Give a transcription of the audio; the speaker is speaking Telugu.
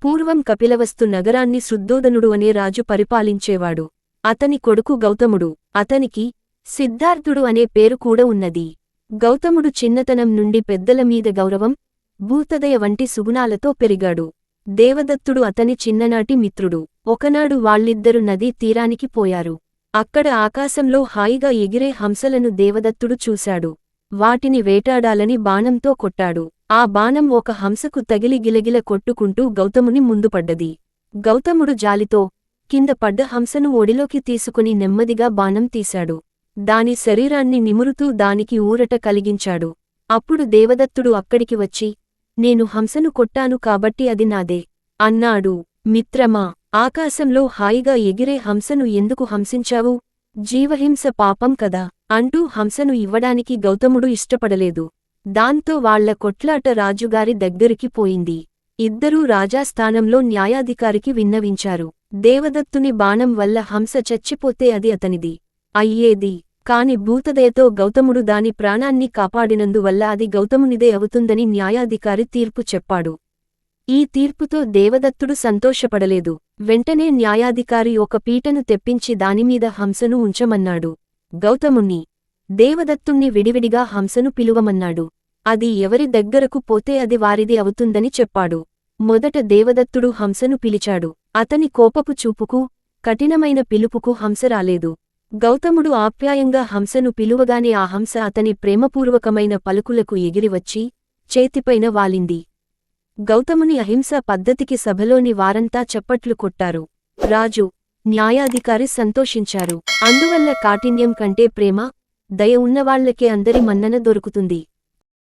పూర్వం కపిలవస్తు నగరాన్ని శుద్ధోదనుడు అనే రాజు పరిపాలించేవాడు. అతని కొడుకు గౌతముడు. అతనికి సిద్ధార్థుడు అనే పేరు కూడా ఉన్నది. గౌతముడు చిన్నతనం నుండి పెద్దల మీద గౌరవం, భూతదయ వంటి సుగుణాలతో పెరిగాడు. దేవదత్తుడు అతని చిన్ననాటి మిత్రుడు. ఒకనాడు వాళ్ళిద్దరు నదీ తీరానికి పోయారు. అక్కడ ఆకాశంలో హాయిగా ఎగిరే హంసలను దేవదత్తుడు చూశాడు. వాటిని వేటాడాలని బాణంతో కొట్టాడు. ఆ బాణం ఒక హంసకు తగిలి గిలగిల కొట్టుకుంటూ గౌతముని ముందుపడ్డది. గౌతముడు జాలితో కింద పడ్డ హంసను ఒడిలోకి తీసుకుని నెమ్మదిగా బాణం తీశాడు. దాని శరీరాన్ని నిమురుతూ దానికి ఊరట కలిగించాడు. అప్పుడు దేవదత్తుడు అక్కడికి వచ్చి, నేను హంసను కొట్టాను కాబట్టి అది నాదే అన్నాడు. మిత్రమా, ఆకాశంలో హాయిగా ఎగిరే హంసను ఎందుకు హంసించావు? జీవహింస పాపం కదా అంటూ హంసను ఇవ్వడానికి గౌతముడు ఇష్టపడలేదు. దాంతో వాళ్ల కొట్లాట రాజుగారి దగ్గరికి పోయింది. ఇద్దరూ రాజాస్థానంలో న్యాయాధికారికి విన్నవించారు. దేవదత్తుని బాణం వల్ల హంస చచ్చిపోతే అది అతనిది అయ్యేది. కాని భూతదయతో గౌతముడు దాని ప్రాణాన్ని కాపాడినందువల్ల అది గౌతమునిదే అవుతుందని న్యాయాధికారి తీర్పు చెప్పాడు. ఈ తీర్పుతో దేవదత్తుడు సంతోషపడలేదు. వెంటనే న్యాయాధికారి ఒక పీటను తెప్పించి దానిమీద హంసను ఉంచమన్నాడు. గౌతముణ్ణి, దేవదత్తుణ్ణి విడివిడిగా హంసను పిలువమన్నాడు. అది ఎవరి దగ్గరకు పోతే అది వారిది అవుతుందని చెప్పాడు. మొదట దేవదత్తుడు హంసను పిలిచాడు. అతని కోపపు చూపుకు, కఠినమైన పిలుపుకు హంస రాలేదు. గౌతముడు ఆప్యాయంగా హంసను పిలువగానే ఆ హంస అతని ప్రేమపూర్వకమైన పలుకులకు ఎగిరివచ్చి చేతిపైన వాలింది. గౌతముని అహింసా పద్ధతికి సభలోని వారంతా చప్పట్లు కొట్టారు. రాజు, న్యాయాధికారి సంతోషించారు. అందువల్ల కాఠిన్యం కంటే ప్రేమ, దయ ఉన్నవాళ్లకే అందరి మన్నన దొరుకుతుంది.